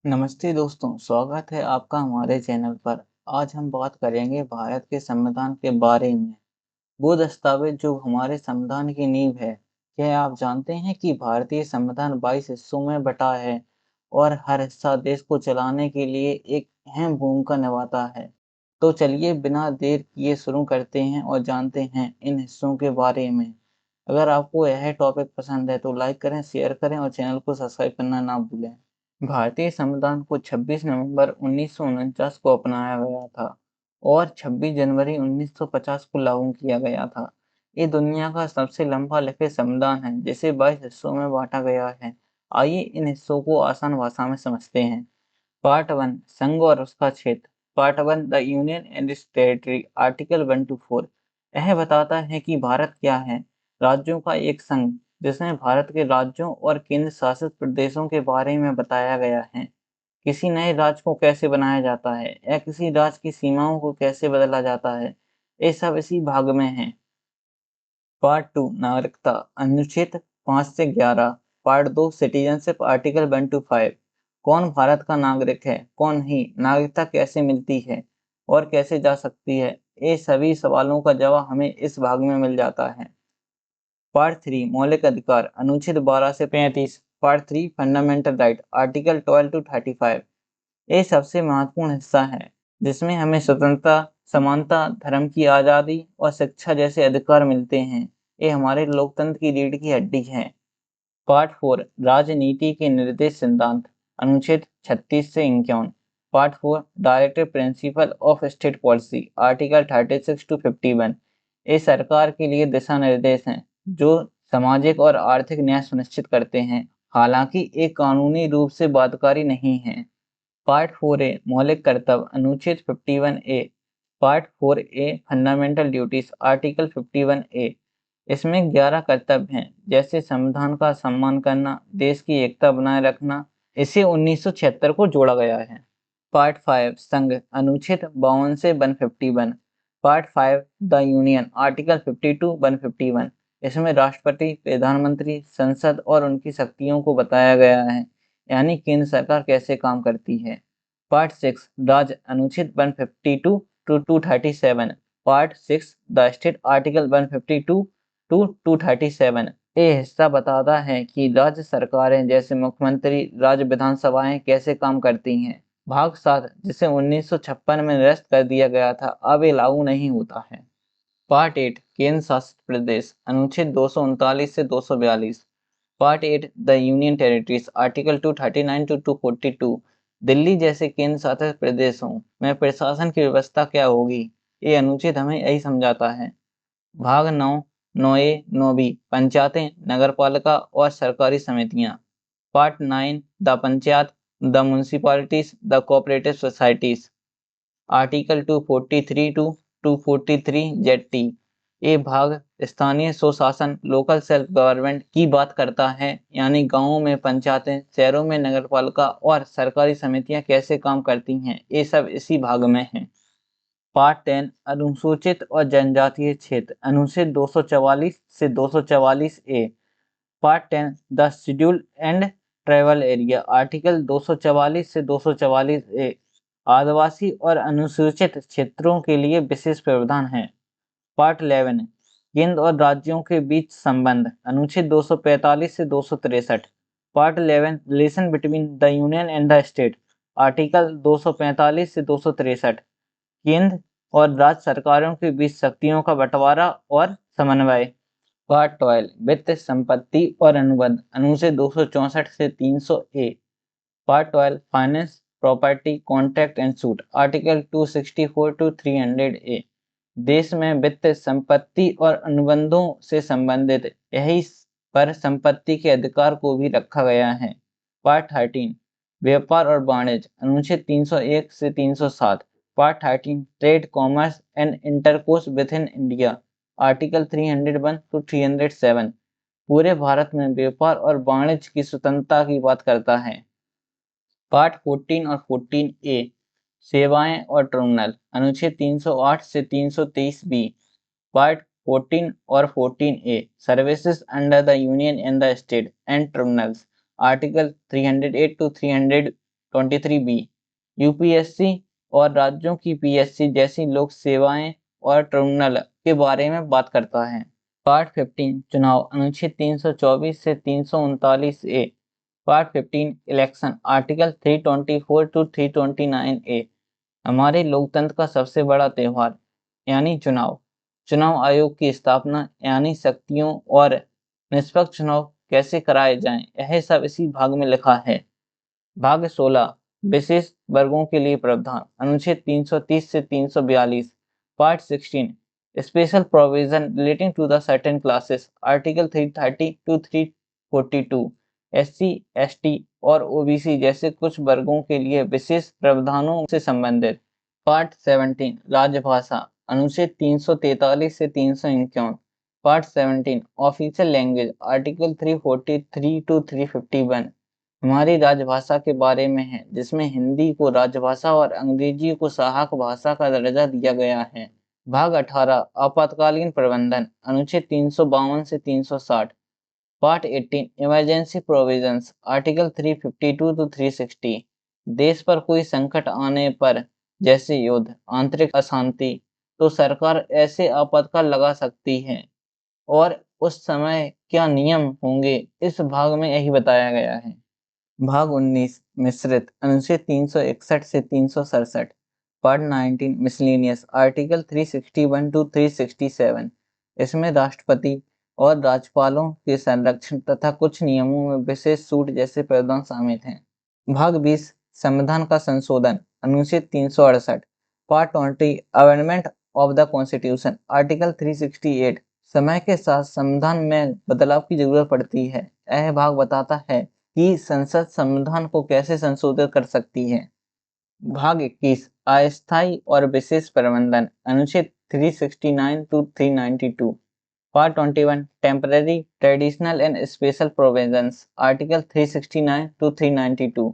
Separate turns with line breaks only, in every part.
नमस्ते दोस्तों, स्वागत है आपका हमारे चैनल पर। आज हम बात करेंगे भारत के संविधान के बारे में। वो दस्तावेज जो हमारे संविधान की नींव है। क्या आप जानते हैं कि भारतीय संविधान 22 हिस्सों में बटा है और हर हिस्सा देश को चलाने के लिए एक अहम भूमिका निभाता है। तो चलिए बिना देर किए शुरू करते हैं और जानते हैं इन हिस्सों के बारे में। अगर आपको यह टॉपिक पसंद है तो लाइक करें, शेयर करें और चैनल को सब्सक्राइब करना ना भूलें। भारतीय संविधान को 26 नवंबर 1949 को अपनाया गया था और 26 जनवरी 1950 को लागू किया गया था। ये दुनिया का सबसे लंबा लिखित संविधान है जिसे 22 हिस्सों में बांटा गया है। आइए इन हिस्सों को आसान भाषा में समझते हैं। पार्ट 1, संघ और उसका क्षेत्र। Part 1, the union and it's territory. Article 1 to 4 यह बताता है कि भारत क्या है। राज्यों का एक संघ जिसमें भारत के राज्यों और केंद्र शासित प्रदेशों के बारे में बताया गया है। किसी नए राज्य को कैसे बनाया जाता है या किसी राज्य की सीमाओं को कैसे बदला जाता है, ये सब इसी भाग में है। पार्ट 2, नागरिकता। अनुच्छेद 5 से 11। Part 2, citizenship. आर्टिकल 1 to 5 कौन भारत का नागरिक है, कौन नहीं, नागरिकता कैसे मिलती है और कैसे जा सकती है, ये सभी सवालों का जवाब हमें इस भाग में मिल जाता है। पार्ट 3, मौलिक अधिकार। अनुच्छेद 12 से 35। Part 3, fundamental right. Article 12 to 35 ये सबसे महत्वपूर्ण हिस्सा है जिसमें हमें स्वतंत्रता, समानता, धर्म की आज़ादी और शिक्षा जैसे अधिकार मिलते हैं। ये हमारे लोकतंत्र की रीढ़ की हड्डी है। पार्ट 4, राजनीति के निर्देश सिद्धांत। अनुच्छेद 36 से 51। Part 4, directive principle of state policy. Article 36 to 51 ये सरकार के लिए दिशा निर्देश हैं जो सामाजिक और आर्थिक न्याय सुनिश्चित करते हैं, हालांकि ये कानूनी रूप से बाध्यकारी नहीं है। पार्ट 4A, मौलिक कर्तव्य। अनुच्छेद 51A। Part 4A, fundamental duties. Article 51A इसमें 11 कर्तव्य हैं, जैसे संविधान का सम्मान करना, देश की एकता बनाए रखना। इसे 1976 को जोड़ा गया है। पार्ट 5, संघ। अनुच्छेद 52 से 151। Part 5, the union. आर्टिकल 52 151 इसमें राष्ट्रपति, प्रधानमंत्री, संसद और उनकी शक्तियों को बताया गया है, यानी केंद्र सरकार कैसे काम करती है। पार्ट 6, राज्य। अनुच्छेद 152 to 237। Part 6, the state. Article 152 to 237 ये हिस्सा बताता है कि राज्य सरकारें जैसे मुख्यमंत्री, राज्य विधानसभाएं कैसे काम करती हैं। भाग 7, जिसे 1956 में निरस्त कर दिया गया था, अब ये लागू नहीं होता है। पार्ट 8, केंद्र शासित प्रदेश। अनुच्छेद 239 से 242। Part 8, the union territories. Article 239 to 242 Delhi जैसे केंद्र शासित प्रदेशों में प्रशासन की व्यवस्था क्या होगी, ये अनुच्छेद हमें यही समझाता है। भाग 9, 9A, 9B, पंचायतें, नगरपालिका और सरकारी समितियां। Part 9, the panchayat, the municipalities, the cooperative societies. Article 243 to 243 Z T ये भाग स्थानीय स्वशासन, लोकल सेल्फ गवर्नमेंट की बात करता है, यानी गांवों में पंचायतें, शहरों में नगरपालिका और सरकारी समितियां कैसे काम करती हैं, ये सब इसी भाग में है। पार्ट 10, अनुसूचित और जनजातीय क्षेत्र। अनुच्छेद 244 से 244 A. Part 10, the scheduled and tribal area. Article 244 से 244 ए आदिवासी और अनुसूचित क्षेत्रों के लिए विशेष प्रावधान है। पार्ट 11, केंद्र और राज्यों के बीच संबंध। अनुच्छेद 245 से 263। Part 11, relation between the union and the state. Article 245 से 263, केंद्र और राज्य सरकारों के बीच शक्तियों का बंटवारा और समन्वय। पार्ट 12, वित्त, संपत्ति और अनुबंध। अनुच्छेद 264 से 300 A. Part 12, finance, property, contract and suit. Article 264 to 300 A. देश में वित्त, संपत्ति और अनुबंधों से संबंधित यही पर संपत्ति के अधिकार को भी रखा गया है। पार्ट 13, व्यापार और वाणिज्य। अनुच्छेद 301 से 307। Part 13, trade, commerce and intercourse within India. Article 301 to 307 पूरे भारत में व्यापार और वाणिज्य की स्वतंत्रता की बात करता है। पार्ट 14 और 14 ए, सेवाएं और टर्मिनल। अनुच्छेद 308 से 323 बी। पार्ट 14 और 14 A, services under the union and the state and terminals. Article 308 to 312 23B। UPSC और राज्यों की पीएससी जैसी लोक सेवाएं और ट्रिब्यूनल के बारे में बात करता है। पार्ट 15 चुनाव अनुच्छेद 324 से 339 ए। पार्ट 15 इलेक्शन आर्टिकल 324 टू 329 ए। हमारे लोकतंत्र का सबसे बड़ा त्योहार यानी चुनाव। चुनाव आयोग की स्थापना यानी शक्तियों और निष्पक्ष चुनाव कैसे कराए जाएं, यह सब इसी भाग में लिखा है। भाग 16 विशेष वर्गों के लिए प्रावधान अनुच्छेद 330 से 342। Part 16 special provision relating to the certain classes article 330 to 342। SC, ST और ओबीसी जैसे कुछ वर्गों के लिए विशेष प्रावधानों से संबंधित। पार्ट 17 राजभाषा अनुच्छेद 343 से 351। Part 17 official language article 343 to 351 हमारी राजभाषा के बारे में है, जिसमें हिंदी को राजभाषा और अंग्रेजी को सहायक भाषा का दर्जा दिया गया है। भाग 18 आपातकालीन प्रबंधन अनुच्छेद 352 से 360। Part 18 emergency provisions article 352 to 360। देश पर कोई संकट आने पर जैसे युद्ध, आंतरिक अशांति, तो सरकार ऐसे आपातकाल लगा सकती है और उस समय क्या नियम होंगे, इस भाग में यही बताया गया है। भाग 19 मिश्रित अनुच्छेद 361 से 367। Part 19 miscellaneous article 361 to 367। इसमें राष्ट्रपति और राज्यपालों के संरक्षण तथा कुछ नियमों में विशेष छूट जैसे प्रावधान शामिल हैं। भाग 20 संविधान का संशोधन अनुच्छेद 368। Part 20 amendment of the constitution article 368। समय के साथ संविधान में बदलाव की जरूरत पड़ती है। यह भाग बताता है कि संसद संविधान को कैसे संशोधित कर सकती है। भाग 21 अस्थायी और विशेष प्रबंधन अनुच्छेद 369 to 392। Part 21 temporary traditional and special provisions article 369 to 392।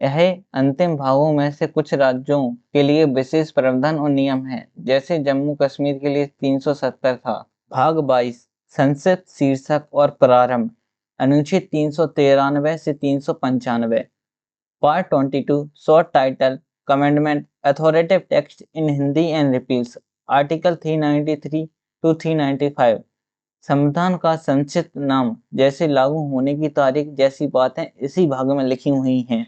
यह अंतिम भागों में से कुछ राज्यों के लिए विशेष प्रावधान और नियम हैं, जैसे जम्मू कश्मीर के लिए 370 था। भाग 22 संसद शीर्षक और प्रारंभ अनुच्छेद 393 से 395। Part 22 short title commencement authoritative text in Hindi and repeals article 393 to 395। संविधान का संक्षिप्त नाम जैसे लागू होने की तारीख जैसी बातें इसी भाग में लिखी हुई हैं।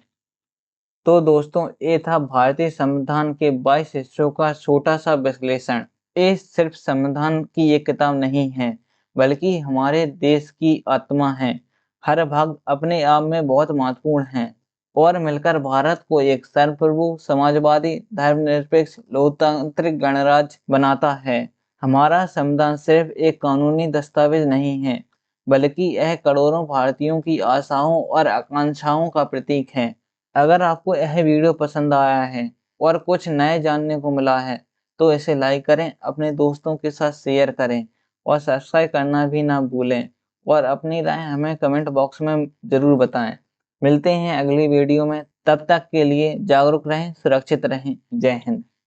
तो दोस्तों, ये था भारतीय संविधान के 22 हिस्सों का छोटा सा विश्लेषण। ये सिर्फ संविधान की एक किताब नहीं है, बल्कि हमारे देश की आत्मा है। हर भाग अपने आप में बहुत महत्वपूर्ण है और मिलकर भारत को एक सर्वप्रभु, समाजवादी, धर्मनिरपेक्ष, लोकतांत्रिक गणराज्य बनाता है। हमारा संविधान सिर्फ एक कानूनी दस्तावेज नहीं है, बल्कि यह करोड़ों भारतीयों की आशाओं और आकांक्षाओं का प्रतीक है। अगर आपको यह वीडियो पसंद आया है और कुछ नए जानने को मिला है, तो इसे लाइक करें, अपने दोस्तों के साथ शेयर करें और सब्सक्राइब करना भी ना भूलें और अपनी राय हमें कमेंट बॉक्स में ज़रूर बताएं। मिलते हैं अगली वीडियो में, तब तक के लिए जागरूक रहें, सुरक्षित रहें। जय हिंद।